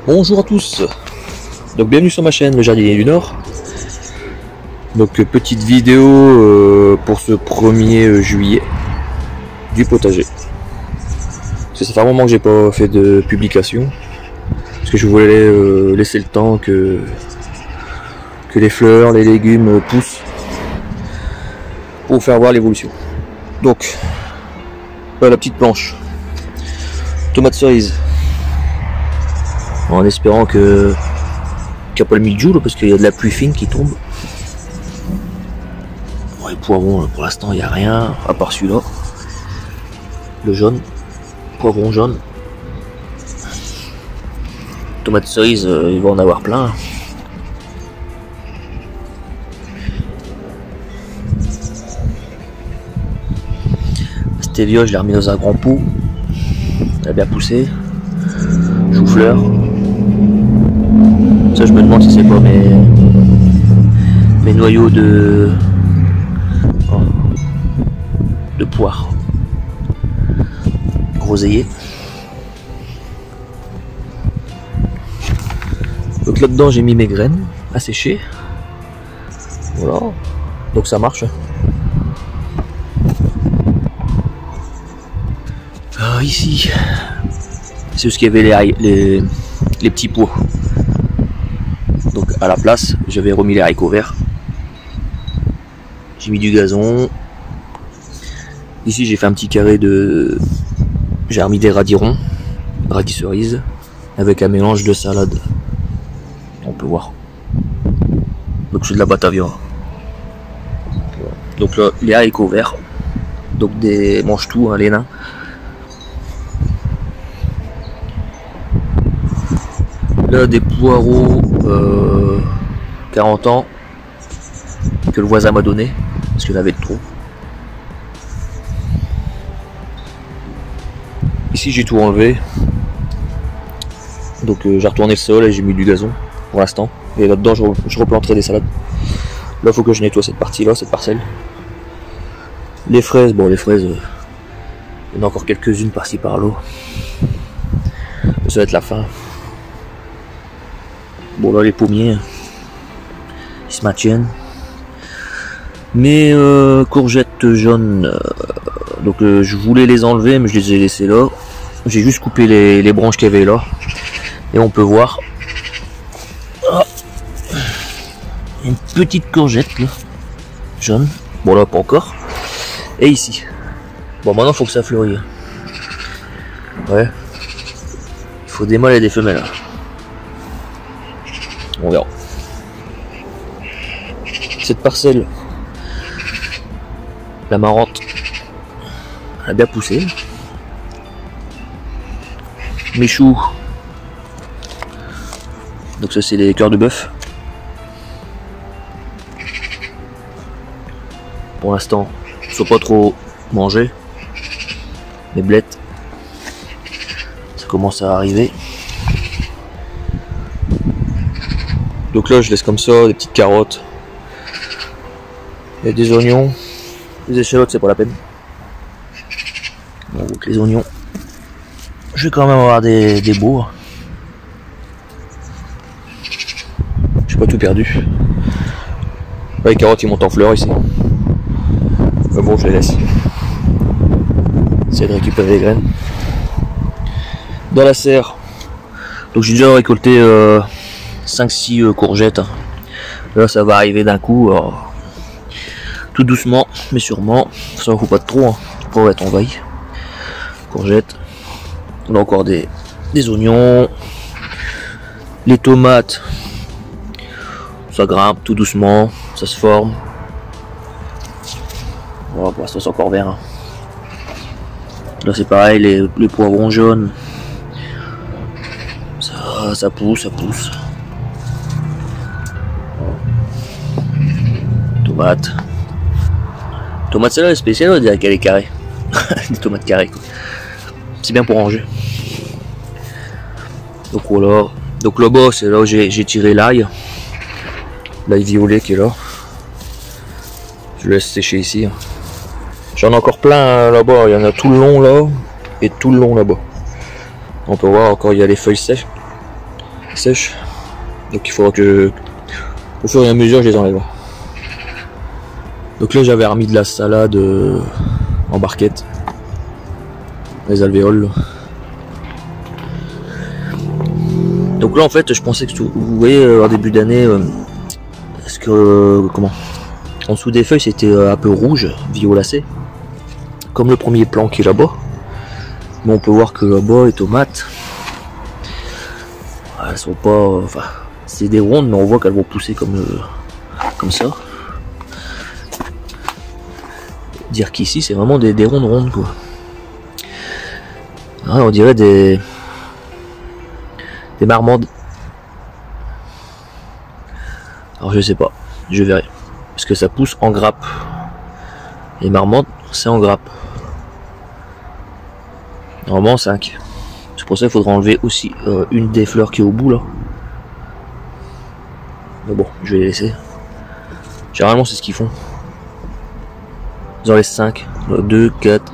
Bonjour à tous, donc bienvenue sur ma chaîne Le Jardinier du Nord. Donc petite vidéo pour ce 1er juillet du potager. Parce que ça fait un moment que j'ai pas fait de publication, parce que je voulais laisser le temps que les fleurs, les légumes poussent pour vous faire voir l'évolution. Donc la petite planche, tomate cerise. En espérant qu'il n'y a pas le mildiou parce qu'il y a de la pluie fine qui tombe. Bon, les poivrons, pour l'instant il n'y a rien à part celui-là, le jaune, poivron jaune. Tomate cerise, il va en avoir plein. Stévia, je l'ai remis dans un grand pot, il a bien poussé. Chou-fleur. Ça, je me demande si c'est pas mes noyaux de poire. Groseillier. Donc là-dedans, j'ai mis mes graines à sécher. Voilà. Donc ça marche. Alors ici, c'est ce qu'il y avait les petits pots. Donc à la place, j'avais remis les haricots verts. J'ai mis du gazon. Ici j'ai fait un petit carré de... J'ai remis des radis ronds, radis cerises, avec un mélange de salade. On peut voir. Donc c'est de la batavia. Donc là, les haricots verts. Donc des mange-tout, hein, les nains. Là, des poireaux 40 ans que le voisin m'a donné parce qu'il y en avait de trop. Ici j'ai tout enlevé, donc j'ai retourné le sol et j'ai mis du gazon pour l'instant, et là-dedans je replanterai des salades. Là il faut que je nettoie cette partie là, cette parcelle. Les fraises, bon les fraises il y en a encore quelques-unes par-ci par-là, ça va être la fin. Bon là les pommiers ils se maintiennent. Mes courgettes jaunes, donc je voulais les enlever mais je les ai laissées là. J'ai juste coupé les branches qu'il y avait là. Et on peut voir une petite courgette là, jaune. Bon là pas encore. Et ici. Bon maintenant il faut que ça fleurisse. Ouais. Il faut des mâles et des femelles. On verra. Cette parcelle, la marrante, elle a bien poussé. Mes choux, donc ça c'est les cœurs de bœuf. Pour l'instant, ils sont pas trop mangés. Les blettes, ça commence à arriver. Donc là je laisse comme ça des petites carottes et des oignons. Les échalotes c'est pas la peine. Bon, donc les oignons, je vais quand même avoir des beaux. J'ai pas tout perdu. Les carottes ils montent en fleurs ici. Mais bon je les laisse. J'essaie de récupérer les graines. Dans la serre, donc j'ai déjà récolté 5-6 courgettes. Là ça va arriver d'un coup, tout doucement mais sûrement. Ça ne faut pas de trop, hein. Pour être en veille. Courgettes. On a encore des oignons. Les tomates, ça grimpe tout doucement, ça se forme. Voilà, pour l'instant c'est encore vert, hein. Là c'est pareil, les poivrons jaunes, ça pousse, ça pousse. Tomate. Tomate celle-là est spéciale, on dirait qu'elle est carrée. Des tomates carrées quoi. C'est bien pour ranger. Donc voilà. Donc là-bas, c'est là où j'ai tiré l'ail. L'ail violet qui est là. Je le laisse sécher ici. J'en ai encore plein là-bas. Il y en a tout le long là. Et tout le long là-bas. On peut voir encore, il y a les feuilles sèches. Donc il faudra que, au fur et à mesure, je les enlève. Donc là, j'avais remis de la salade en barquette. Les alvéoles. Donc là, en fait, je pensais que vous voyez, en début d'année, est-ce que comment, en dessous des feuilles, c'était un peu rouge, violacé, comme le premier plan qui est là-bas. Mais on peut voir que là-bas, les tomates, elles sont pas, enfin, c'est des rondes, mais on voit qu'elles vont pousser comme ça. Dire qu'ici, c'est vraiment des rondes quoi. Ah, on dirait des marmandes. Alors je sais pas, je verrai. Parce que ça pousse en grappe. Les marmandes, c'est en grappe. Normalement 5. C'est pour ça qu'il faudra enlever aussi une des fleurs qui est au bout là. Mais bon, je vais les laisser. Généralement c'est ce qu'ils font. Ils en laissent 5. 2, 4.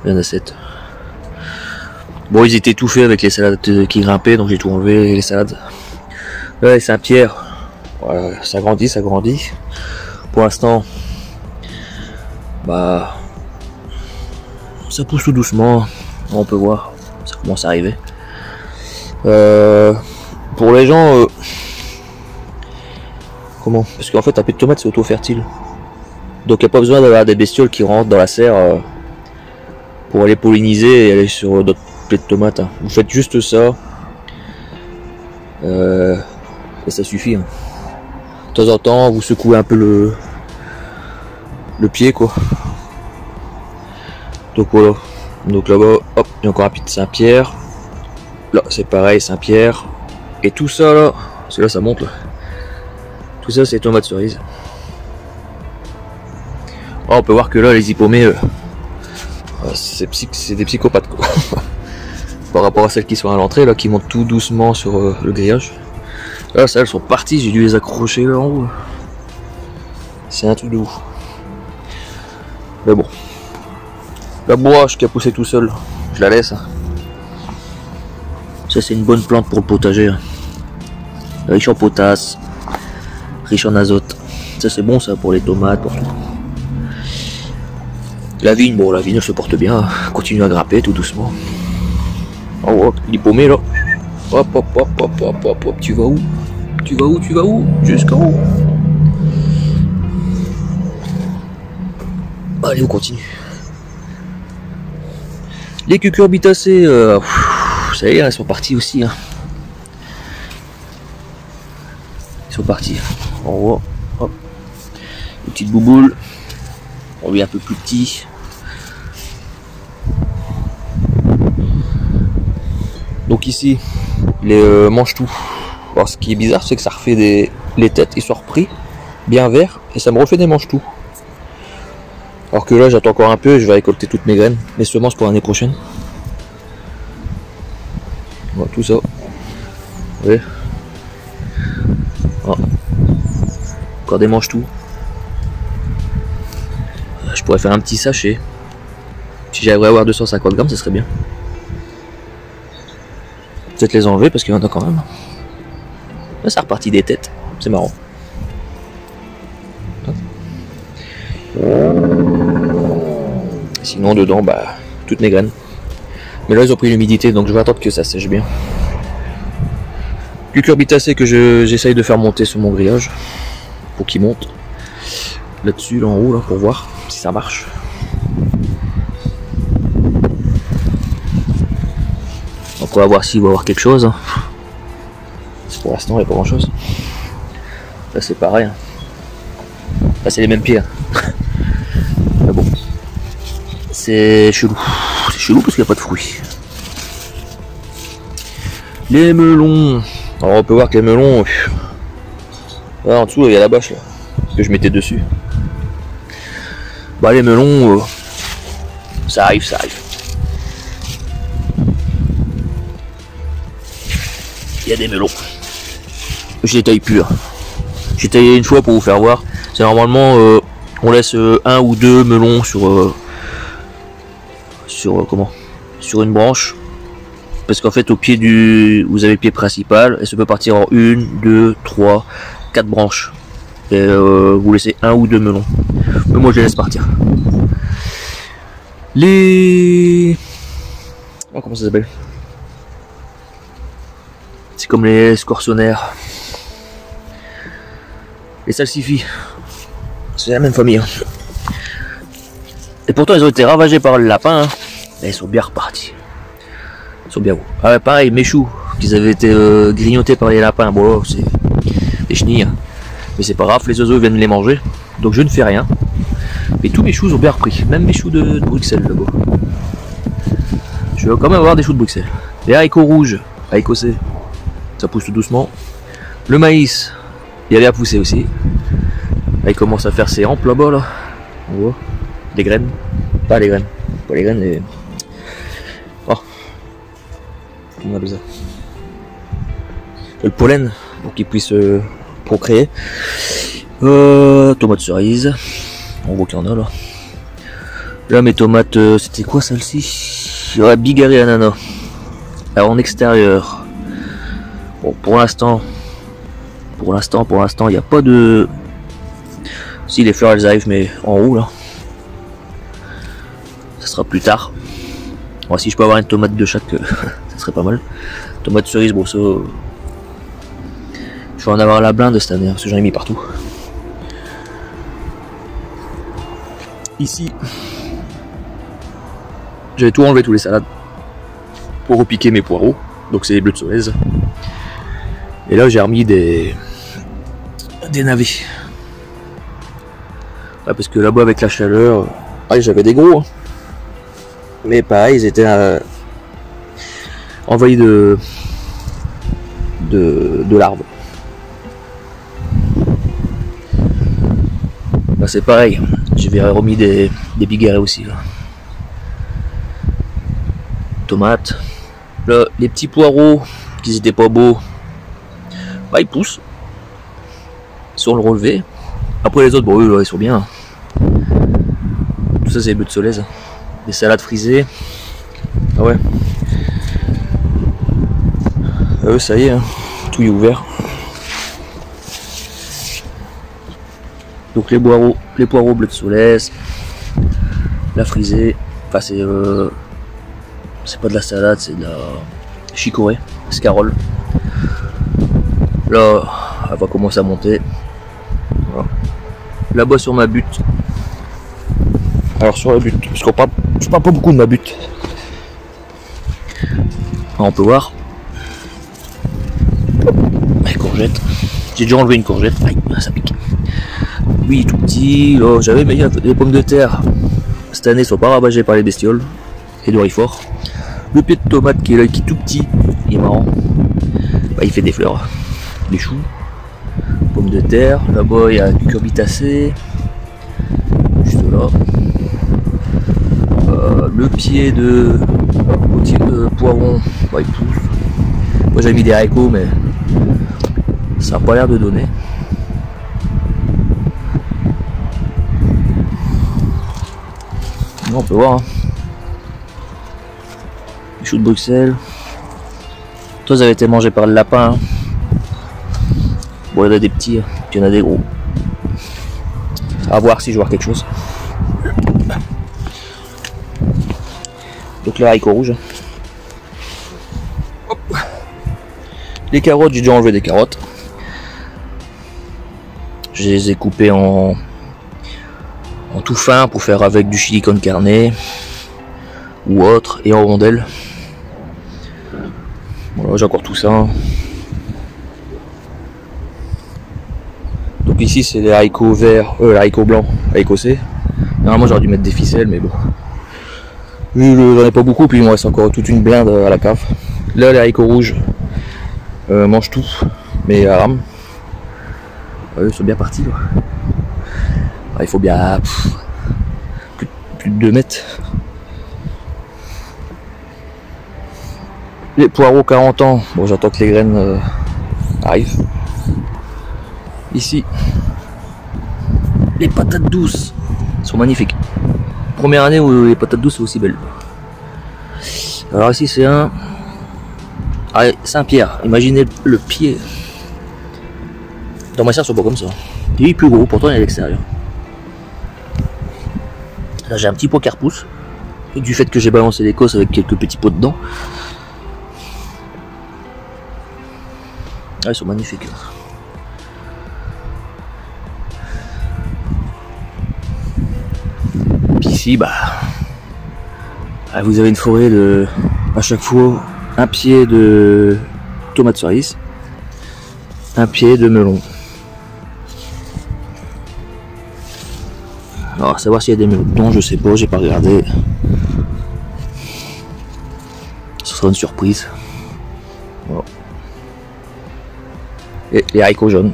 Il y en a 7. Bon, ils étaient tout faits avec les salades qui grimpaient, donc j'ai tout enlevé, les salades. Là, les Saint-Pierre, voilà, ça grandit, ça grandit. Pour l'instant, bah, ça pousse tout doucement. On peut voir, ça commence à arriver. Pour les gens, comment? Parce qu'en fait, un pet de tomate, c'est auto-fertile. Donc, il n'y a pas besoin d'avoir des bestioles qui rentrent dans la serre pour aller polliniser et aller sur d'autres de tomates. Hein. Vous faites juste ça et ça suffit. Hein. De temps en temps, vous secouez un peu le pied quoi. Donc voilà. Donc là-bas, hop, il y a encore un pied de Saint-Pierre. Là, c'est pareil, Saint-Pierre. Et tout ça là, parce que là ça monte là. Tout ça, c'est tomates cerises. Oh, on peut voir que là, les hippomées, c'est des psychopathes quoi. Par rapport à celles qui sont à l'entrée là, qui montent tout doucement sur le grillage. Là, celles sont parties, j'ai dû les accrocher là en haut. C'est un truc de ouf. Mais bon, la bourrache qui a poussé tout seul, je la laisse. Hein. Ça c'est une bonne plante pour le potager. Hein. Riche en potasse, riche en azote. Ça c'est bon ça pour les tomates, pour tout. La vigne, bon la vigne elle se porte bien, continue à grimper tout doucement. Oh, hop, l'hippomée là. Hop, hop, hop, hop, hop, hop, hop, tu vas où? Tu vas où? Tu vas où? Jusqu'en haut. Allez, on continue. Les cucurbitacées, ça y est, elles sont parties aussi. Hein. Ils sont partis. En haut, hop. Une petite bouboule. On lui est un peu plus petit. Donc ici, les mange tout. Alors ce qui est bizarre, c'est que ça refait les têtes, ils sont repris bien verts et ça me refait des mange tout. Alors que là, j'attends encore un peu et je vais récolter toutes mes graines, mes semences pour l'année prochaine. Voilà, tout ça. Vous voyez. Voilà. Encore des mange tout. Je pourrais faire un petit sachet. Si j'arriverais à avoir 250 grammes, ça serait bien. Peut-être les enlever parce qu'il y en a quand même. Là, ça repartit des têtes. C'est marrant. Sinon, dedans, bah, toutes mes graines. Mais là, ils ont pris l'humidité, donc je vais attendre que ça sèche bien. Cucurbitacées que j'essaye de faire monter sur mon grillage. Pour qu'il monte. Là-dessus, là en haut, là, pour voir si ça marche. Donc on va voir s'il va y avoir quelque chose. Pour l'instant, il n'y a pas grand chose. Là, c'est pareil. Là, c'est les mêmes pieds. Mais bon. C'est chelou. C'est chelou parce qu'il n'y a pas de fruits. Les melons. Alors, on peut voir que les melons. Là, en dessous, il y a la bâche là, que je mettais dessus. Bah, les melons. Ça arrive, ça arrive. il y a des melons. Je les taille plus. Hein. J'ai taillé une fois pour vous faire voir. C'est normalement on laisse un ou deux melons sur une branche. Parce qu'en fait au pied vous avez le pied principal et ça peut partir en 1, 2, 3, 4 branches. Et vous laissez un ou deux melons. Mais moi je les laisse partir. Oh, comment ça s'appelle? C'est comme les scorsonnaires. Les salsifis. C'est la même famille. Hein. Et pourtant ils ont été ravagés par le lapin. Hein. Et ils sont bien repartis. Ils sont bien beaux. Ah ouais, pareil, mes choux, qu'ils avaient été grignotés par les lapins. Bon, c'est des chenilles. Hein. Mais c'est pas grave, les oiseaux viennent les manger. Donc je ne fais rien. Mais tous mes choux ont bien repris. Même mes choux de Bruxelles là-bas. Je vais quand même avoir des choux de Bruxelles. Les haricots rouges, haricots C, ça pousse tout doucement. Le maïs, il avait à pousser aussi. Là, il commence à faire ses rampes là-bas, là. On voit. Des graines. Pas les graines. Pas les graines, les... Oh. Comment on appelle ça? Le pollen, pour qu'il puisse procréer. Tomates cerises. On voit qu'il y en a, là. Là, mes tomates, c'était quoi celle-ci? Bigarré ananas. Alors en extérieur. Bon, pour l'instant, il n'y a pas de. Si les fleurs elles arrivent, mais en haut là. Ça sera plus tard. Bon, si je peux avoir une tomate de chaque, ça serait pas mal. Tomate cerise, bon ça. Je vais en avoir la blinde cette année, hein, parce que j'en ai mis partout. Ici. J'avais tout enlevé, tous les salades, pour repiquer mes poireaux. Donc c'est les bleus de Solèze. Et là j'ai remis des navets. Ouais, parce que là-bas avec la chaleur, j'avais des gros. Hein. Mais pareil, ils étaient envahis de larves. Là c'est pareil, j'ai remis des bigarrés aussi. Là. Tomates. Là, les petits poireaux qui étaient pas beaux, ils poussent. Ils sont le relevé. Après les autres, bon, eux, là, ils sont bien. Tout ça, c'est les bœufs de Solèze. Des salades frisées. Ah ouais. Eux, ça y est, hein. Tout est ouvert. Donc les poireaux bleus de Solèze. La frisée. Enfin, c'est pas de la salade, c'est de la chicorée, escarole. Là, elle va commencer à monter. Voilà. Là-bas sur ma butte. Alors sur la butte, parce qu'on parle, je parle pas beaucoup de ma butte. Alors, on peut voir. Les courgettes. J'ai déjà enlevé une courgette. Aïe, ça pique. Oui, tout petit. Là, j'avais mis des pommes de terre. Cette année, ils sont pas ravagés par les bestioles. Et du riz fort. Le pied de tomate qui est là, qui est tout petit, il est marrant. Il fait des fleurs, des choux, pommes de terre. Là-bas, il y a du cucurbitacé, juste là. Le pied de poivron, il pousse. Moi, j'ai mis des haricots, mais ça n'a pas l'air de donner. Non, on peut voir. Hein. Les choux de Bruxelles. Toi, ils avaient été mangés par le lapin. Hein. Bon, il y en a des petits, hein. Puis il y en a des gros. À voir si je vois quelque chose. Donc les haricots rouges. Hop. Les carottes, j'ai déjà enlevé des carottes. Je les ai coupées en tout fin pour faire avec du chili con carne ou autre, et en rondelles. Voilà, j'ai encore tout ça. Donc ici c'est les haricots verts, les haricots blancs, haricots C. Normalement j'aurais dû mettre des ficelles, mais bon. Vu que j'en ai pas beaucoup, puis il me reste encore toute une blinde à la cave. Là les haricots rouges mangent tout, mais à rame. Ils sont bien partis là. Il faut bien plus de 2 mètres. Les poireaux 40 ans, bon j'attends que les graines arrivent. Ici, les patates douces sont magnifiques. Première année où les patates douces sont aussi belles. Alors ici c'est un Saint-Pierre. Imaginez le pied. Dans ma serre, ils sont pas comme ça. Il est plus gros, pourtant il est à l'extérieur. Là j'ai un petit pot qui repousse. Du fait que j'ai balancé l'Écosse avec quelques petits pots dedans. Ah, ils sont magnifiques. Puis ici, bah, vous avez une forêt de, à chaque fois, un pied de tomates cerises, un pied de melon. Alors, à savoir s'il y a des melons dedans, je sais pas, j'ai pas regardé. Ce sera une surprise. Voilà. Et les haricots jaunes.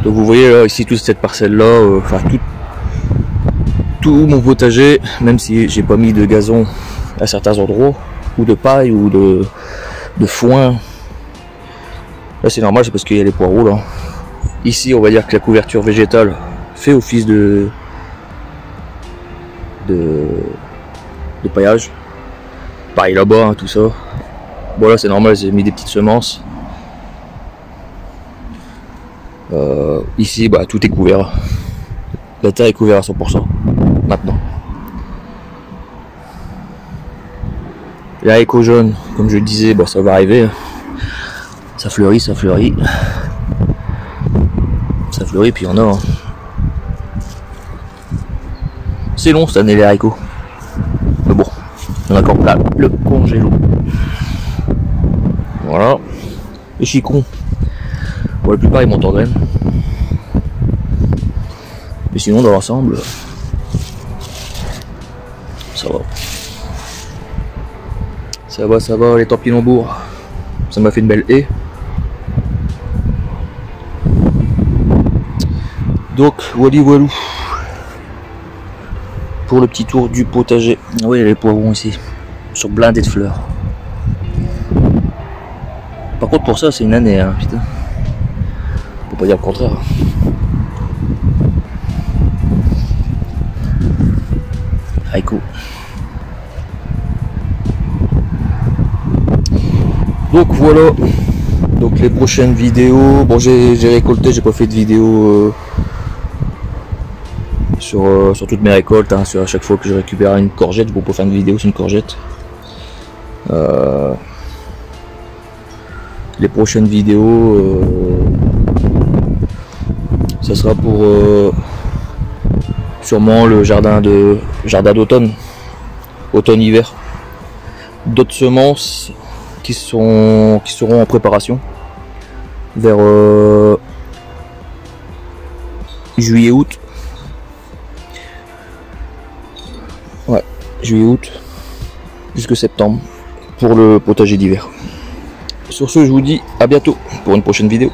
Donc vous voyez là, ici toute cette parcelle là, enfin tout mon potager, même si j'ai pas mis de gazon à certains endroits, ou de paille, ou de foin. Là c'est normal, c'est parce qu'il y a les poireaux là. Ici on va dire que la couverture végétale fait office de paillage. Pareil là-bas, hein, tout ça. Bon là c'est normal, j'ai mis des petites semences. Ici bah tout est couvert. La terre est couverte à 100% maintenant. Les haricots jaunes, comme je le disais, bah, ça va arriver. Ça fleurit, ça fleurit. Ça fleurit, puis il y en a. Hein. C'est long cette année les haricots. Mais bon, on a encore là le congélo. Voilà. Les chicons. Bon, la plupart ils montent en graines. Mais sinon dans l'ensemble, ça va. Ça va, les topinambours. Ça m'a fait une belle haie. Donc, wally walou. Pour le petit tour du potager. Oui, les poivrons ici. Sont blindés de fleurs. Par contre, pour ça, c'est une année, hein, putain. On peut pas dire le contraire. Haricots. Donc voilà. Donc les prochaines vidéos. Bon, j'ai récolté, j'ai pas fait de vidéo sur toutes mes récoltes. Hein, à chaque fois que je récupère une courgette, je peux pas faire une vidéo sur une courgette. Les prochaines vidéos, ça sera pour sûrement le jardin d'automne, automne-hiver. D'autres semences qui seront en préparation vers juillet-août. Ouais, juillet-août jusque septembre pour le potager d'hiver. Sur ce, je vous dis à bientôt pour une prochaine vidéo.